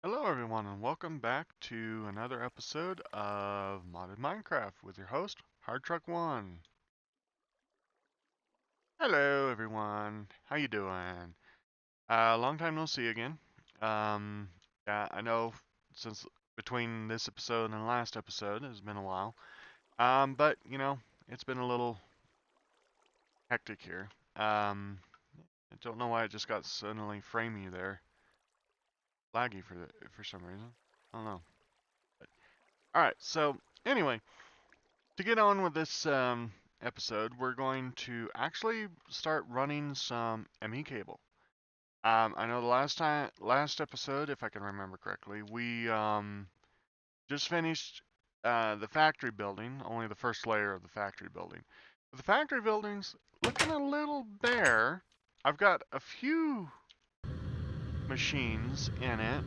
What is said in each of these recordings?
Hello everyone and welcome back to another episode of Modded Minecraft with your host, HardTruck1. Hello everyone, how you doing? Long time no see again. Um, yeah, I know since between this episode and the last episode it's been a while. But you know, it's been a little hectic here. I don't know why it just got suddenly framey there. Laggy for some reason. I don't know. Alright, so anyway. To get on with this episode, we're going to actually start running some ME cable. I know the last episode, if I can remember correctly, we just finished the factory building, only the first layer of the factory building. But the factory building's looking a little bare. I've got a few machines in it,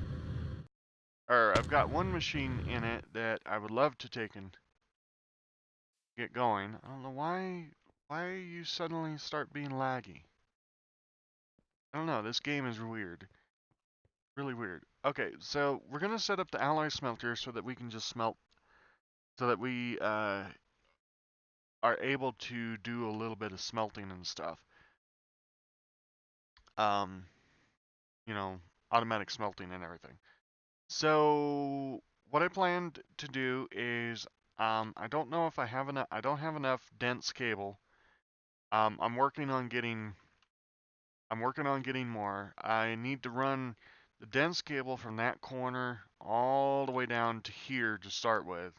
or I've got one machine in it that I would love to take and get going. I don't know why you suddenly start being laggy. I don't know, this game is weird. Really weird. Okay, so we're gonna set up the alloy smelter so that we can just smelt, so that we are able to do a little bit of smelting and stuff. Um, you know, automatic smelting and everything. So what I planned to do is, I don't know if I have enough. I don't have enough dense cable. I'm working on getting more. I need to run the dense cable from that corner all the way down to here to start with.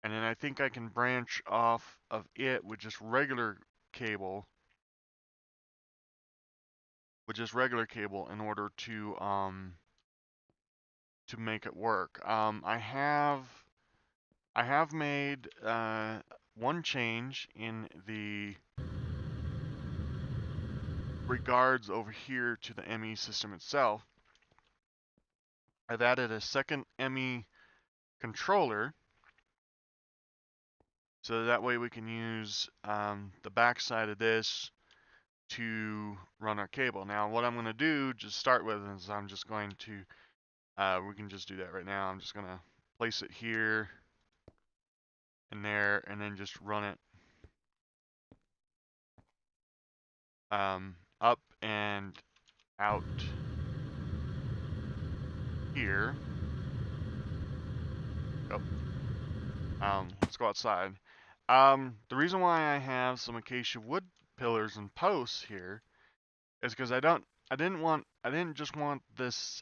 And then I think I can branch off of it with just regular cable. In order to make it work. I have made one change in the regards over here to the ME system itself. I've added a second ME controller, so that way we can use the back side of this to run our cable. Now what I'm going to do to start with is I'm just going to, we can just do that right now. I'm just going to place it here and there and then just run it up and out here. Let's go outside. The reason why I have some acacia wood pillars and posts here is because I didn't just want this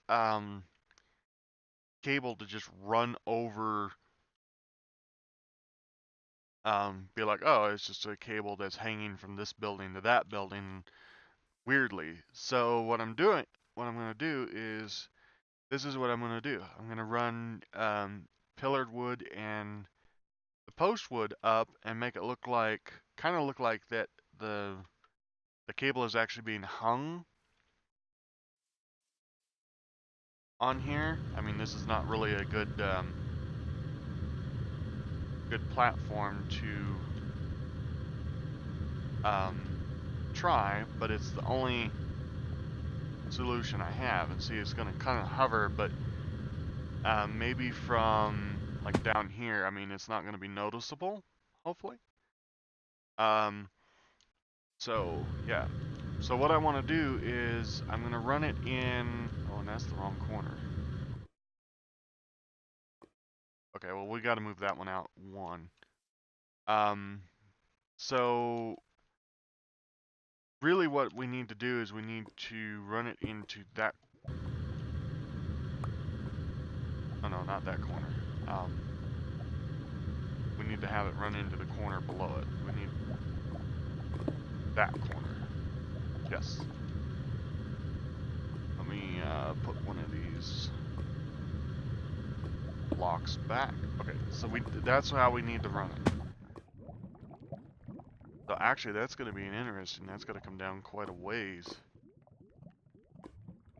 cable to just run over, be like, oh, it's just a cable that's hanging from this building to that building weirdly. So what I'm going to do is, this is what I'm going to do. I'm going to run pillared wood and the post wood up and make it kind of look like that the cable is actually being hung on here. I mean, this is not really a good good platform to try, but it's the only solution I have. And see, it's going to kind of hover, but maybe from like down here, I mean, it's not going to be noticeable, hopefully. So yeah. So what I want to do is I'm going to run it in, oh, and that's the wrong corner. Okay, well, we got to move that one out one. So really what we need to do is we need to run it into that, oh no, not that corner. We need to have it run into the corner below it. We need that corner. Yes. Let me put one of these blocks back. Okay, so that's how we need to run it. So actually, that's going to be interesting. That's going to come down quite a ways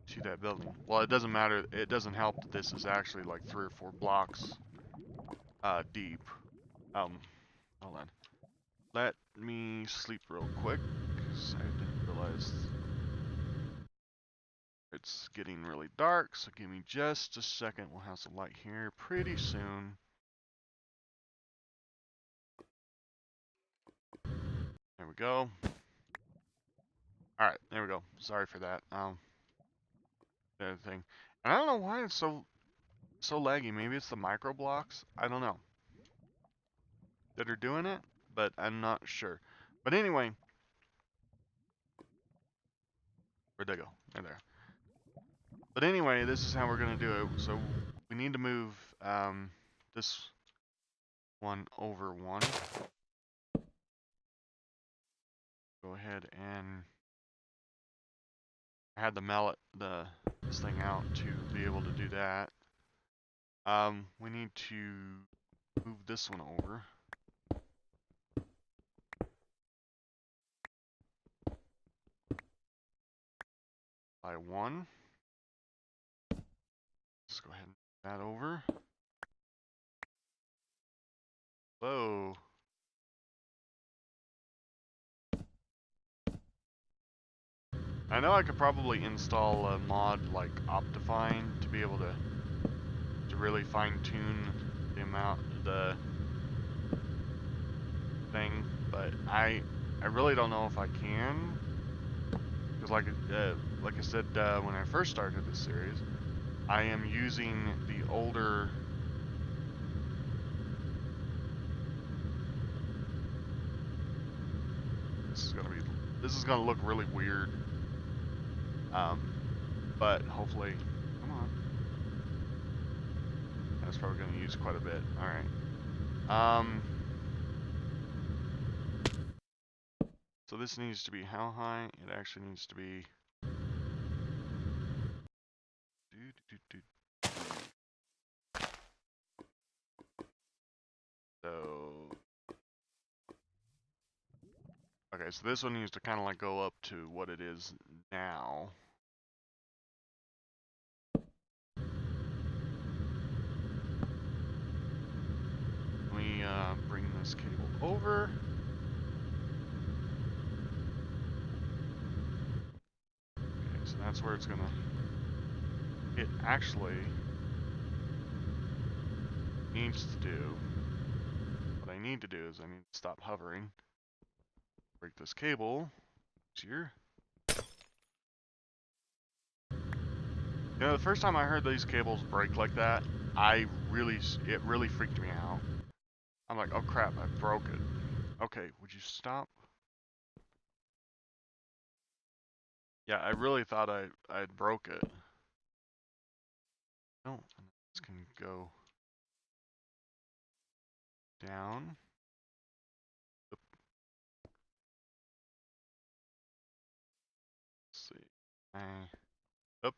to that building. Well, it doesn't matter. It doesn't help that this is actually like 3 or 4 blocks deep. Hold on. Let me sleep real quick, because I didn't realize It's getting really dark, so give me just a second. We'll have some light here pretty soon. There we go. Alright, there we go. Sorry for that. The other thing. And I don't know why it's so laggy. Maybe it's the micro blocks. I don't know. That are doing it, but I'm not sure. But anyway. Where'd they go? They're there. But anyway, this is how we're gonna do it. So we need to move this one over one. Go ahead and I had to mallet this thing out to be able to do that. We need to move this one over. By one. Let's go ahead and move that over. Whoa. I know I could probably install a mod like Optifine to be able to really fine tune the amount the thing, but I really don't know if I can, because like I said when I first started this series, I am using the older this is gonna look really weird, but hopefully, come on, that's probably gonna use quite a bit. All right. So this needs to be how high? It actually needs to be. So. Okay, so this one needs to kind of like go up to what it is now. Let me bring this cable over. Okay, so that's where it's gonna. It actually needs to do. What I need to do is I need to stop hovering. Break this cable. Here. You know, the first time I heard these cables break like that, it really freaked me out. I'm like, oh crap, I broke it. Okay, would you stop? Yeah, I really thought I broke it. No, this can go down. Oop. Let's see. Up.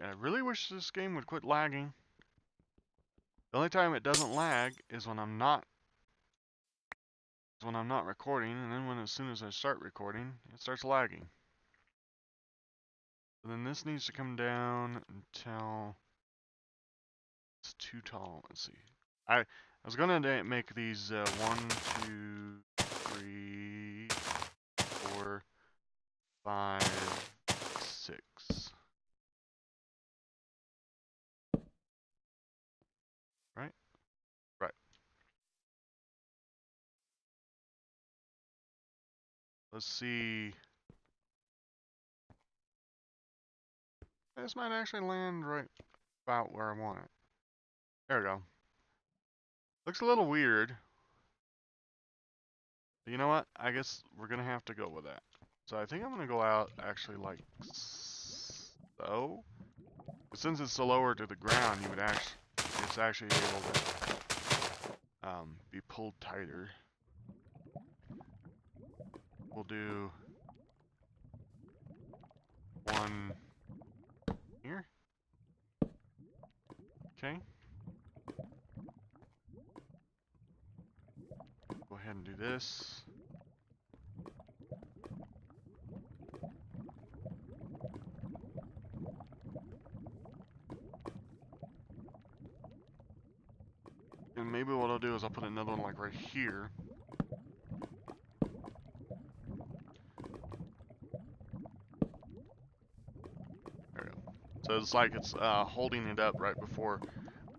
I really wish this game would quit lagging. The only time it doesn't lag is when I'm not recording, and then as soon as I start recording, it starts lagging. And then this needs to come down until it's too tall. Let's see. I was gonna make these 1, 2, 3, 4, 5, 6. Right? Right. Let's see. This might actually land right about where I want it. There we go. Looks a little weird. But you know what? I guess we're going to have to go with that. So I think I'm going to go out actually like so. But since it's so lower to the ground, it's actually able to be pulled tighter. We'll do one here. Okay. Go ahead and do this. And maybe what I'll do is I'll put another one like right here. There we go. So it's like it's holding it up right before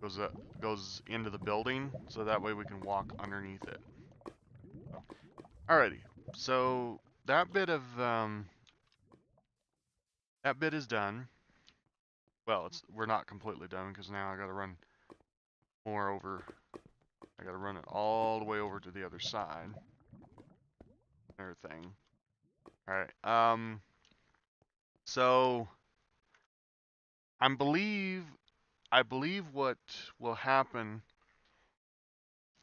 it goes into the building, so that way we can walk underneath it. Alrighty, so that bit is done. Well, we're not completely done because now I got to run more over. I got to run it all the way over to the other side. Everything. All right. So I believe what will happen.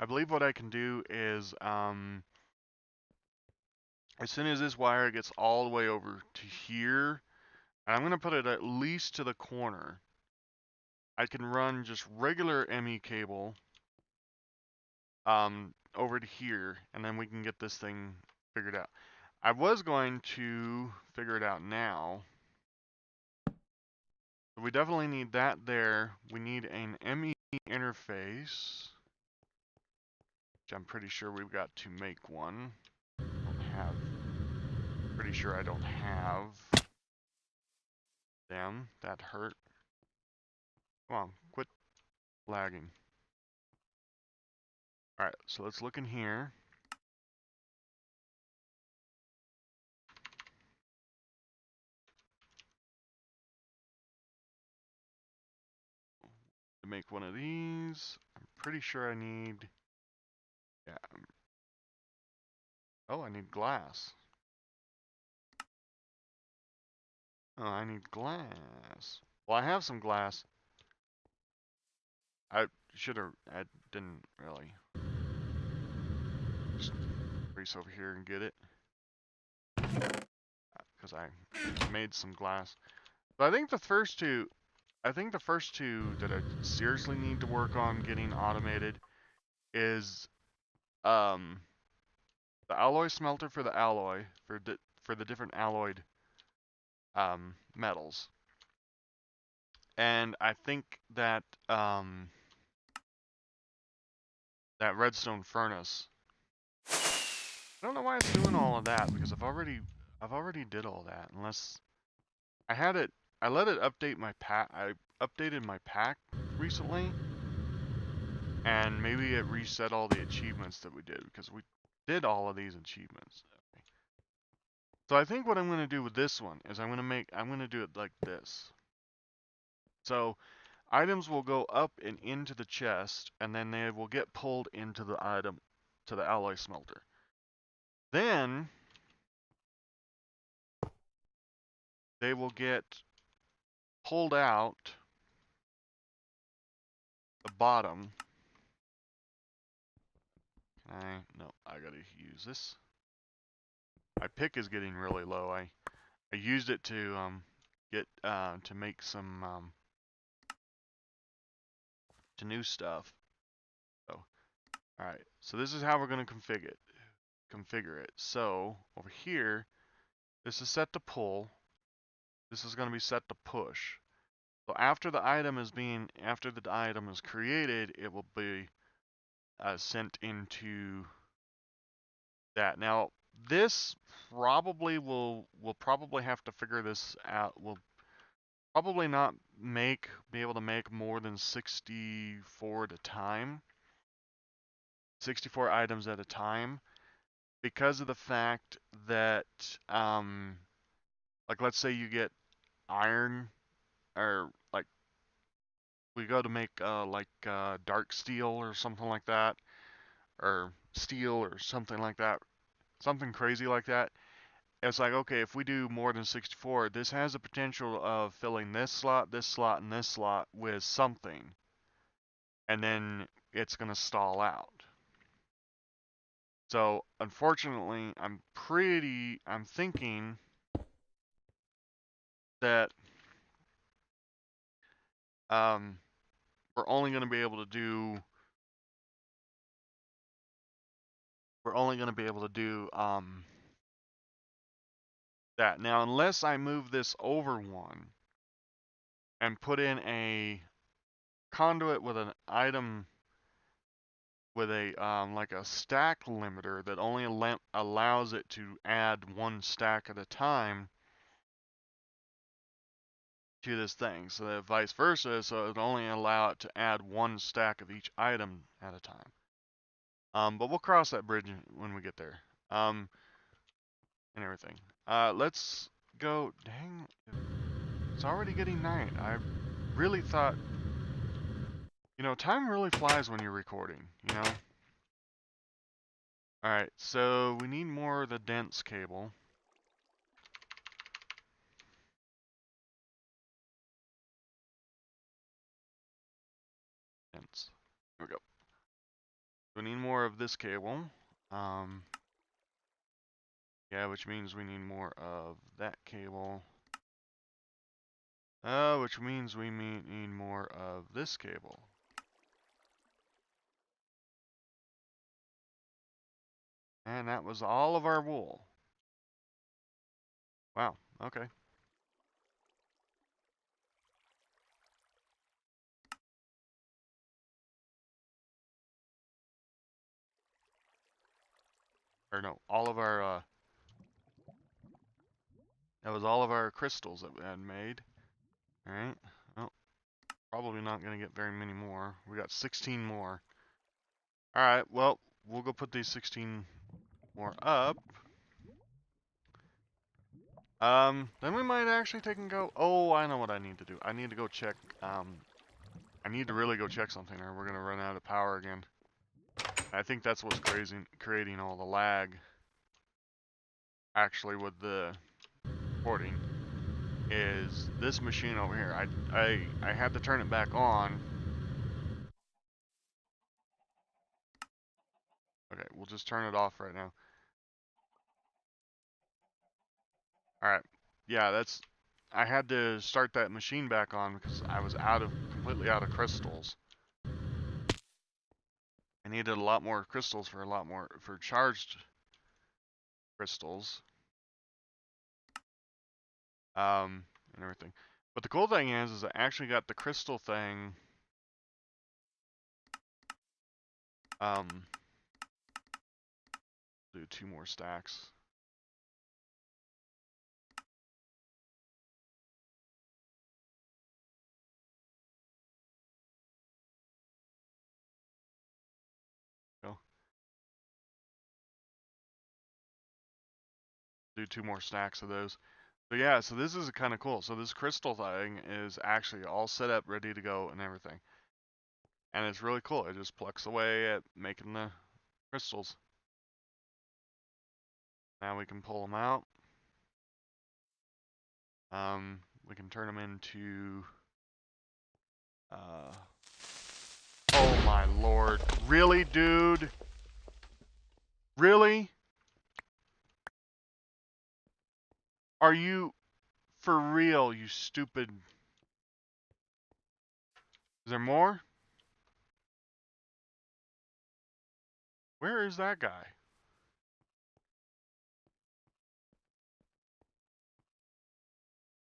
I believe what I can do is as soon as this wire gets all the way over to here, and I'm gonna put it at least to the corner. I can run just regular ME cable over to here, and then we can get this thing figured out. I was going to figure it out now. We definitely need that there. We need an ME interface, which I'm pretty sure we've got to make one. Pretty sure I don't have them. That hurt. Come on, quit lagging. Alright, so let's look in here. To make one of these, I'm pretty sure I need, yeah. Oh, I need glass. Oh, I need glass. Well, I have some glass. I didn't really. Just race over here and get it. Because I made some glass. But I think the first two that I seriously need to work on getting automated is the alloy smelter for the alloy, for the different alloyed metals. And I think that that redstone furnace. I don't know why it's doing all of that, because I've already did all that. Unless I had it, I let it update my pack. I updated my pack recently, and maybe it reset all the achievements that we did, because we did all of these achievements. So I think what I'm going to do with this one is I'm going to do it like this. So items will go up and into the chest, and then they will get pulled into the alloy smelter. Then they will get pulled out the bottom. No, I gotta use this. My pick is getting really low. I used it to get to make some to new stuff. So, all right. So this is how we're gonna configure it. So over here, this is set to pull. This is gonna be set to push. So after the item is created, it will be sent into that. Now this probably we'll probably have to figure this out. We'll probably not be able to make more than 64 at a time. 64 items at a time, because of the fact that like let's say you get iron, or like we go to make dark steel or something like that, or steel or something like that, something crazy like that. It's like, okay, if we do more than 64, this has the potential of filling this slot, and this slot with something, and then it's going to stall out. So unfortunately, I'm thinking that we're only going to be able to do that. Now, unless I move this over one and put in a conduit with an item with a like a stack limiter that only allows it to add one stack at a time to this thing, so that vice versa, so it only allow it to add one stack of each item at a time. But we'll cross that bridge when we get there. And everything. Let's go. Dang, it's already getting night. I really thought, time really flies when you're recording, Alright, so we need more of the dense cable. Dense. There we go. We need more of this cable. Yeah, which means we need more of that cable. Which means we need more of this cable. And that was all of our wool. Wow, okay. Or no, all of our, that was all of our crystals that we had made. Alright, well, probably not going to get very many more. We got 16 more. Alright, well, we'll go put these 16 more up. Then we might actually take and go, oh, I know what I need to do. I need to go check, I need to really go check something or we're going to run out of power again. I think that's what's creating all the lag, actually, with the recording, is this machine over here. I had to turn it back on. Okay, we'll just turn it off right now. Alright, yeah, I had to start that machine back on because I was completely out of crystals. I needed a lot more crystals for charged crystals. And everything. But the cool thing is I actually got the crystal thing, do 2 more stacks. Go. Do 2 more stacks of those. But yeah, so this is kind of cool. So this crystal thing is actually all set up, ready to go and everything. And it's really cool. It just plucks away at making the crystals. Now we can pull them out. We can turn them into, oh my lord. Really, dude? Really? Are you for real, you stupid? Is there more? Where is that guy?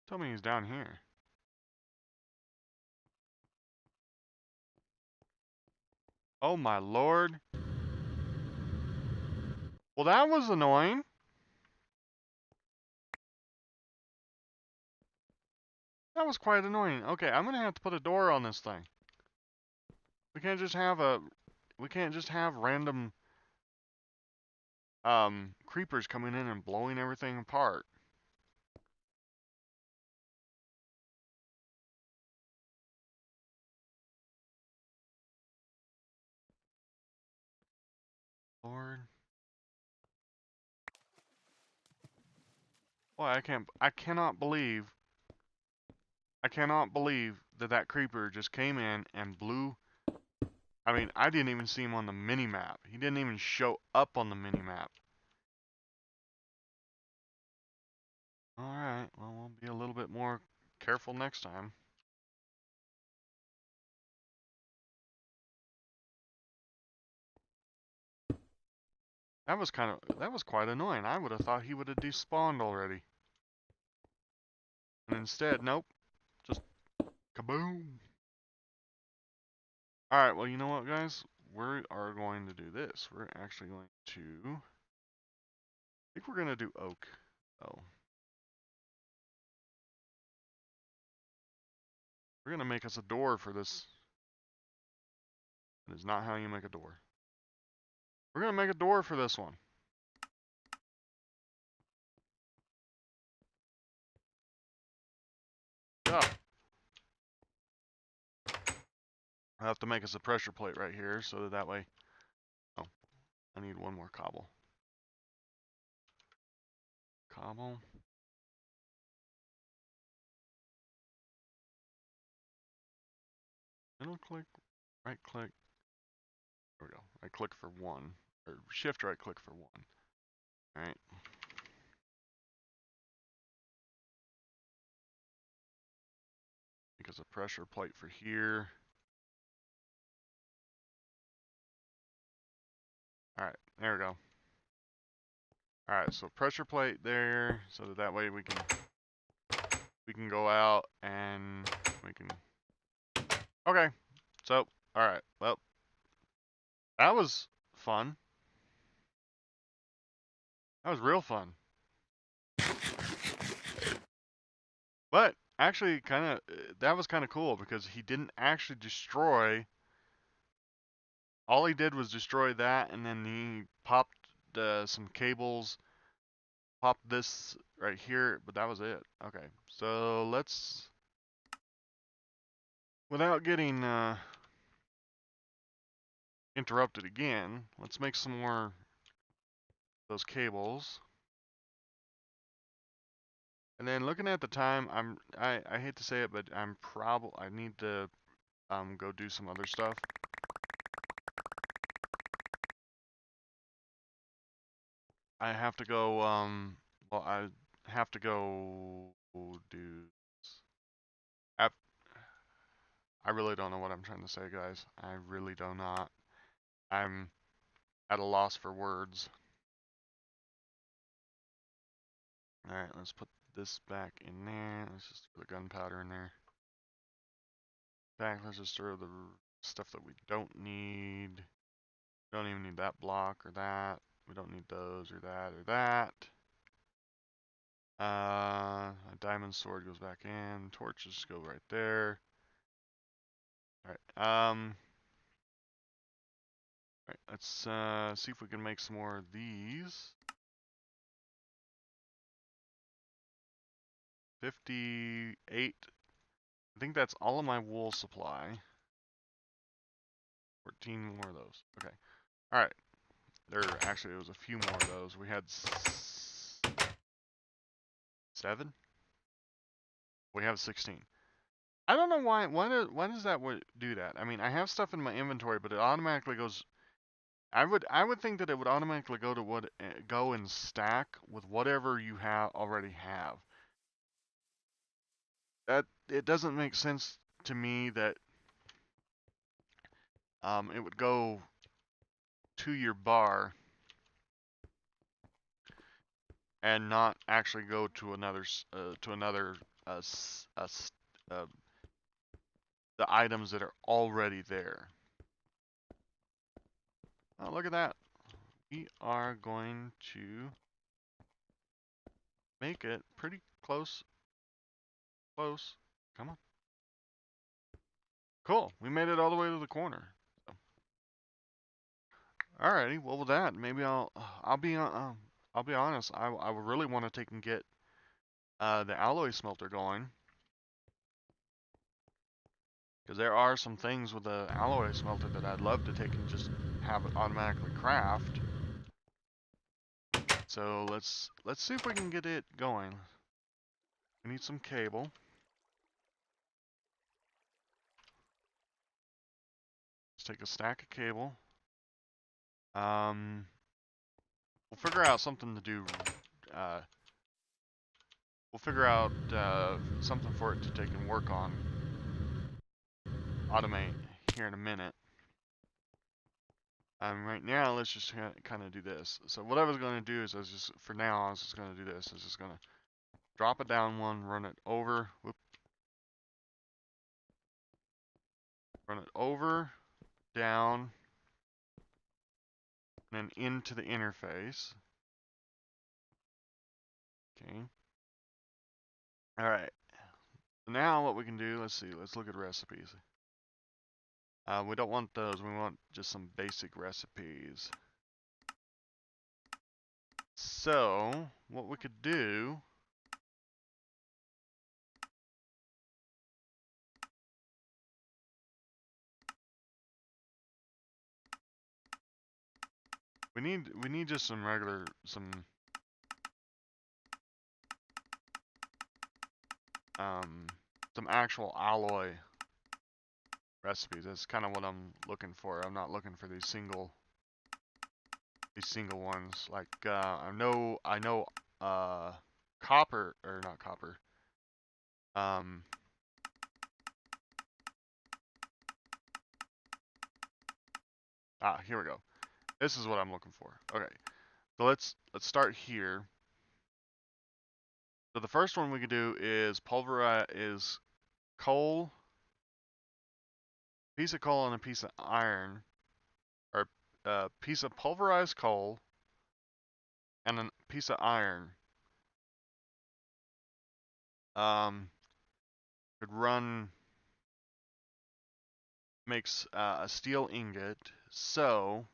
Tell me he's down here. Oh my lord. Well, that was annoying. That was quite annoying. Okay, I'm gonna have to put a door on this thing. We can't just have random creepers coming in and blowing everything apart. Lord. Boy, I cannot believe that that creeper just came in and blew. I mean, I didn't even see him on the mini-map. He didn't even show up on the mini-map. Alright, well, we'll be a little bit more careful next time. That was quite annoying. I would have thought he would have despawned already. And instead, nope. Just kaboom. Alright, well, you know what, guys? we are going to do this. We're actually going to, I think we're going to do oak. Oh. We're going to make us a door for this. That is not how you make a door. We're going to make a door for this one. Yeah. I have to make us a pressure plate right here so that way. Oh, I need one more cobble. Cobble. Middle click, right click. There we go. Right click for one. Or shift right click for one. Alright. Because a pressure plate for here. Alright, there we go. Alright, so pressure plate there, so that way we can go out and we can. Okay, so alright, well, that was fun. That was real fun. But actually, that was kind of cool because he didn't actually destroy. All he did was destroy that, and then he popped some cables, popped this right here, but that was it. Okay, so let's, without getting interrupted again, let's make some more of those cables. And then looking at the time, I hate to say it, but I need to go do some other stuff. I have to go well, I have to go do. I really don't know what I'm trying to say, guys. I really do not. I'm at a loss for words. Alright, let's put this back in there. Let's just put the gunpowder in there. Back, let's just throw the stuff that we don't need. Don't even need that block or that. We don't need those or that or that. A diamond sword goes back in. Torches go right there. Alright, alright, let's see if we can make some more of these. 58. I think that's all of my wool supply. 14 more of those. Okay. Alright. Actually, it was a few more of those. We had 7? We have 16. I don't know why. Why does that do that? I mean, I have stuff in my inventory, but it automatically goes. I would think that it would automatically go to go and stack with whatever you already have. That it doesn't make sense to me that it would go to your bar and not actually go to another uh, uh, the items that are already there. Oh, look at that. We are going to make it pretty close. Close. Come on. Cool. We made it all the way to the corner. So. Alrighty. Well, with that, maybe I'll be honest. I would really want to take and get the alloy smelter going. Because there are some things with the alloy smelter that I'd love to take and just have it automatically craft. So let's see if we can get it going. We need some cable. Let's take a stack of cable. We'll figure out something to do. We'll figure out something for it to take and work on. Automate here in a minute. Right now, let's just kind of do this. So what I was going to do is, for now, I was just going to do this. I was just going to drop it down one, run it over. Whoop. Run it over, down, and then into the interface. Okay. All right. Now what we can do, let's see, let's look at recipes. We don't want those, we want just some basic recipes. So, what we could do, we need just some regular, some actual alloy recipes. That's kind of what I'm looking for. I'm not looking for these single ones. Like I know copper, or not copper. Here we go. This is what I'm looking for. Okay. So let's start here. So the first one we could do is pulverize coal, piece of coal and a piece of iron, or a piece of pulverized coal and a piece of iron. Could run, makes a steel ingot. So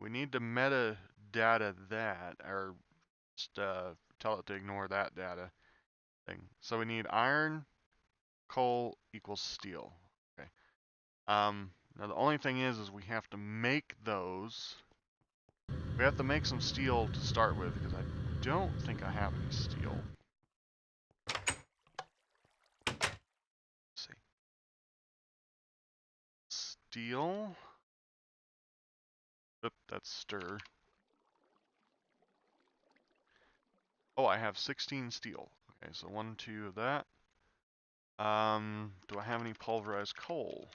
we need to metadata that, or just tell it to ignore that data thing. So we need iron, coal equals steel. Okay. Now the only thing is we have to make those. We have to make some steel to start with, because I don't think I have any steel. Let's see. Steel. Oop, that's stir. Oh, I have 16 steel. Okay, so 1, 2 of that. Do I have any pulverized coal?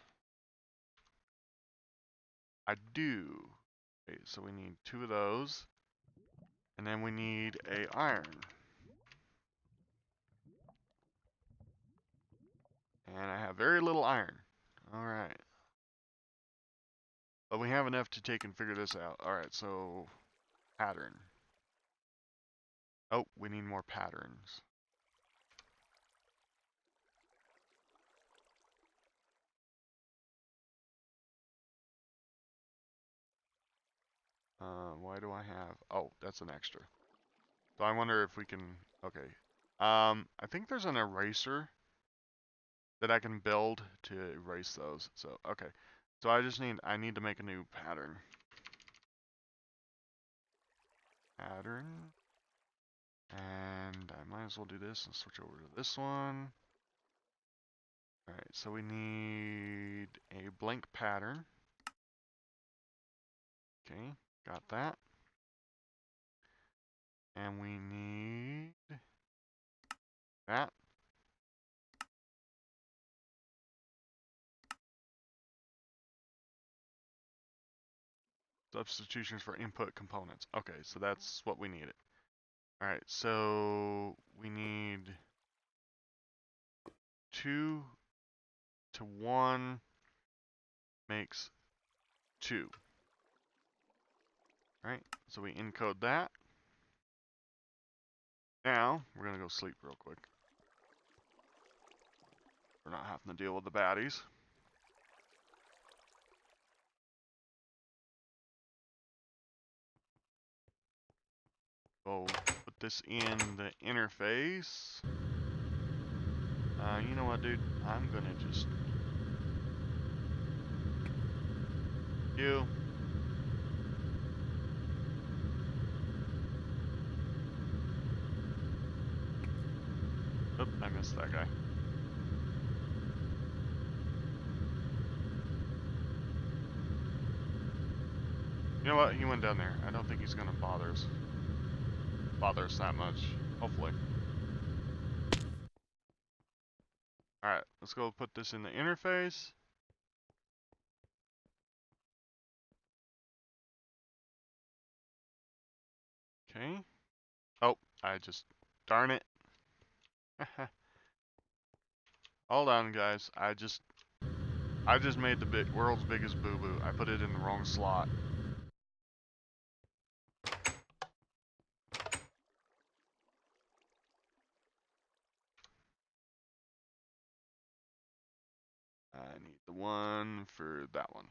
I do. Okay, so we need 2 of those. And then we need a iron. And I have very little iron. Alright. But we have enough to take and figure this out. Alright, so pattern. Oh, we need more patterns. Why do I have... Oh, that's an extra. So I wonder if we can... Okay. I think there's an eraser that I can build to erase those. So, okay. So I need to make a new pattern. Pattern. And I might as well do this and switch over to this one. Alright, so we need a blank pattern. Okay, got that. And we need that. Substitutions for input components. Okay, so that's what we needed. Alright, so we need 2 to 1 makes 2. Alright, so we encode that. Now, we're going to go sleep real quick. We're not having to deal with the baddies. Go put this in the interface. You know what, dude? I'm going to just... You. Oop, I missed that guy. You know what? He went down there. I don't think he's gonna bother us that much. Hopefully. Alright, let's go put this in the interface. Okay. Oh, darn it. Hold on, guys. I just made the world's biggest boo-boo. I put it in the wrong slot. I need the one for that one.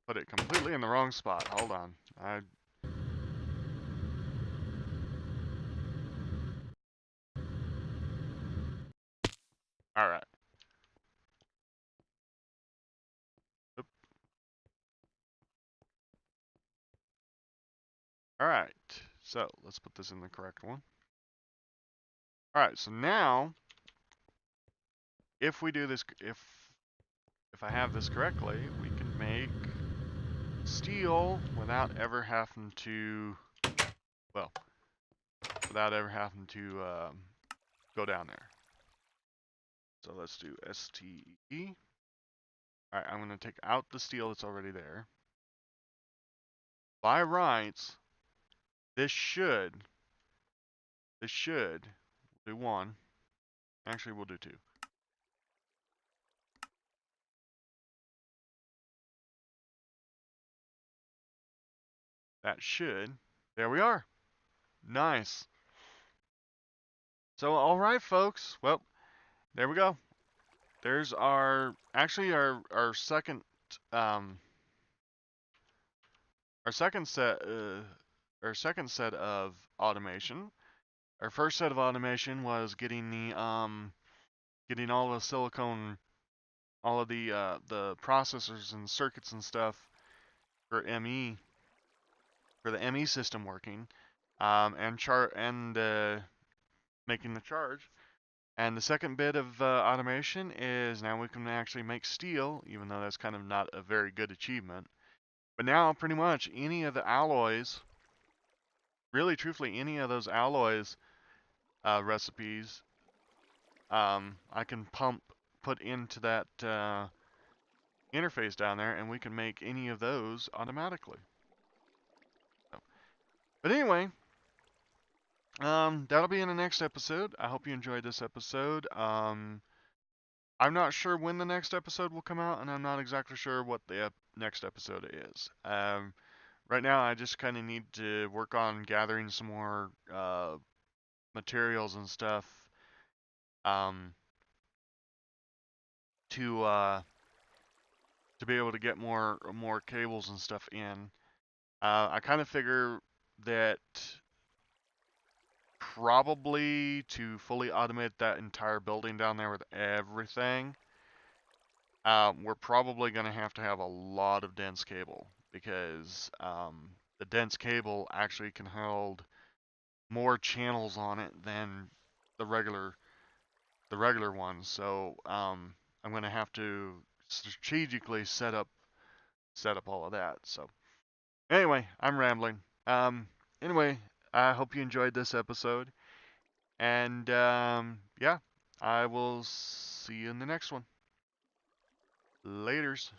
Put it completely in the wrong spot. Hold on. Alright. Alright. So, let's put this in the correct one. Alright, so now, if we do this, if I have this correctly, we can make steel without ever having to, well, without ever having to go down there. So let's do STE. Alright, I'm going to take out the steel that's already there. By rights, this should do one. Actually, we'll do two. That should, there we are. Nice. So, alright folks, well, there we go. There's our second our second set of automation. Our first set of automation was getting getting all the silicone, all of the processors and circuits and stuff for ME, for the ME system working, and making the charge. And the second bit of automation is now we can actually make steel, even though that's kind of not a very good achievement. But now, pretty much any of the alloys, really truthfully, any of those alloys recipes, I can put into that interface down there, and we can make any of those automatically. So, but anyway, that'll be in the next episode. I hope you enjoyed this episode. I'm not sure when the next episode will come out, and I'm not exactly sure what the next episode is. Right now, I just kind of need to work on gathering some more materials and stuff to be able to get more cables and stuff in. I kind of figure that probably to fully automate that entire building down there with everything, we're probably going to have a lot of dense cable, because the dense cable actually can hold more channels on it than the regular ones. So I'm going to have to strategically set up all of that. So anyway, I'm rambling. Anyway, I hope you enjoyed this episode, and yeah, I will see you in the next one. Laters.